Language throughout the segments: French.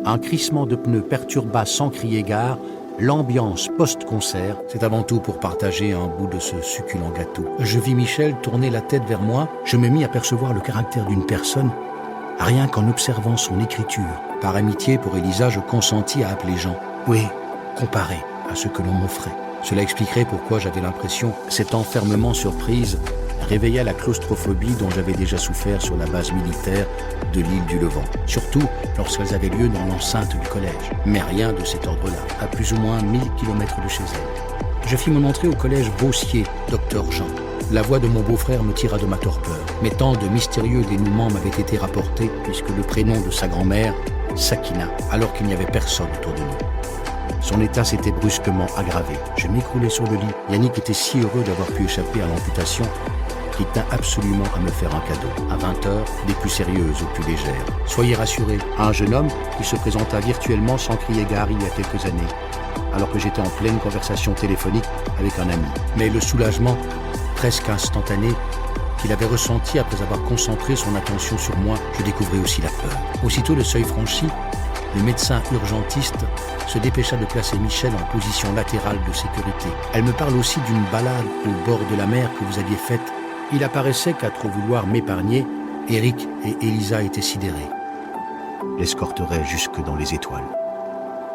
Un crissement de pneus perturba sans crier gare l'ambiance post-concert. C'est avant tout pour partager un bout de ce succulent gâteau. Je vis Michel tourner la tête vers moi. Je me mis à percevoir le caractère d'une personne, rien qu'en observant son écriture. Par amitié pour Elisa, je consentis à appeler Jean. Oui, comparé à ce que l'on m'offrait. Cela expliquerait pourquoi j'avais l'impression que cet enfermement surprise réveillait la claustrophobie dont j'avais déjà souffert sur la base militaire de l'île du Levant. Surtout lorsqu'elles avaient lieu dans l'enceinte du collège. Mais rien de cet ordre-là, à plus ou moins 1000 km de chez elle. Je fis mon entrée au collège Beaussier, Dr Jean. La voix de mon beau-frère me tira de ma torpeur. Mais tant de mystérieux dénouements m'avaient été rapportés puisque le prénom de sa grand-mère, Sakina, alors qu'il n'y avait personne autour de nous. Son état s'était brusquement aggravé. Je m'écroulais sur le lit. Yannick était si heureux d'avoir pu échapper à l'amputation qu'il tint absolument à me faire un cadeau. À 20h, des plus sérieuses aux plus légères. Soyez rassurés, un jeune homme qui se présenta virtuellement sans crier gare il y a quelques années, alors que j'étais en pleine conversation téléphonique avec un ami. Mais le soulagement, presque instantané, qu'il avait ressenti après avoir concentré son attention sur moi, je découvrais aussi la peur. Aussitôt le seuil franchi, le médecin urgentiste se dépêcha de placer Michel en position latérale de sécurité. Elle me parle aussi d'une balade au bord de la mer que vous aviez faite. Il apparaissait qu'à trop vouloir m'épargner, Eric et Elisa étaient sidérés. L'escorterait jusque dans les étoiles.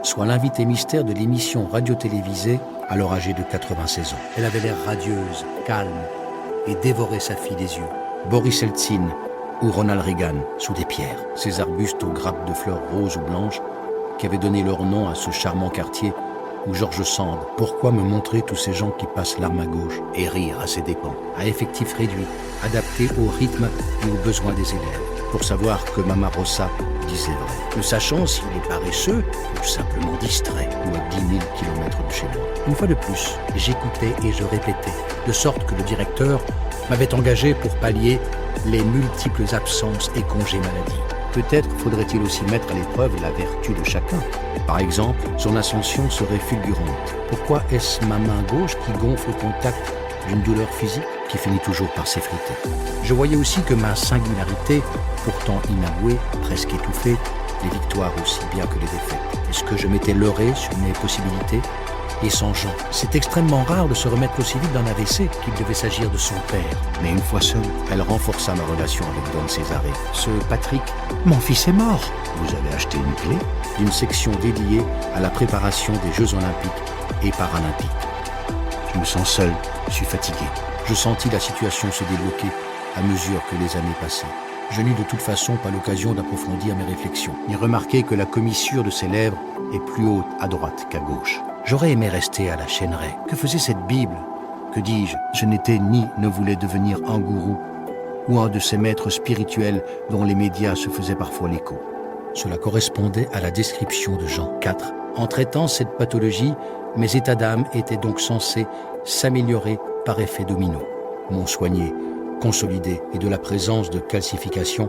Soit l'invité mystère de l'émission radio-télévisée, alors âgée de 96 ans. Elle avait l'air radieuse, calme, et dévorait sa fille des yeux. Boris Eltsine ou Ronald Reagan sous des pierres. Ces arbustes aux grappes de fleurs roses ou blanches qui avaient donné leur nom à ce charmant quartier où Georges Sand. Pourquoi me montrer tous ces gens qui passent l'arme à gauche et rire à ses dépens, à effectif réduit, adapté au rythme et aux besoins des élèves, pour savoir que Mama Rosa disait vrai, ne sachant s'il est paresseux ou simplement distrait, ou à 10 000 km de chez moi. Une fois de plus, j'écoutais et je répétais, de sorte que le directeur m'avait engagé pour pallier les multiples absences et congés maladie. Peut-être faudrait-il aussi mettre à l'épreuve la vertu de chacun. Par exemple, son ascension serait fulgurante. Pourquoi est-ce ma main gauche qui gonfle au contact d'une douleur physique qui finit toujours par s'effriter? Je voyais aussi que ma singularité, pourtant inavouée, presque étouffée, les victoires aussi bien que les défaites. Est-ce que je m'étais leurré sur mes possibilités? Et sans Jean, c'est extrêmement rare de se remettre aussi vite d'un AVC qu'il devait s'agir de son père. Mais une fois seule, elle renforça ma relation avec Don Cesare. Ce Patrick, mon fils est mort. Vous avez acheté une clé d'une section dédiée à la préparation des Jeux Olympiques et Paralympiques. Je me sens seul, je suis fatigué. Je sentis la situation se débloquer à mesure que les années passaient. Je n'eus de toute façon pas l'occasion d'approfondir mes réflexions, ni remarquer que la commissure de ses lèvres est plus haute à droite qu'à gauche. J'aurais aimé rester à la Chêneraie. Que faisait cette Bible? Que dis-je? Je n'étais ni ne voulais devenir un gourou ou un de ces maîtres spirituels dont les médias se faisaient parfois l'écho. Cela correspondait à la description de Jean 4. En traitant cette pathologie, mes états d'âme étaient donc censés s'améliorer par effet domino. M'ont soigné, consolidé, et de la présence de calcification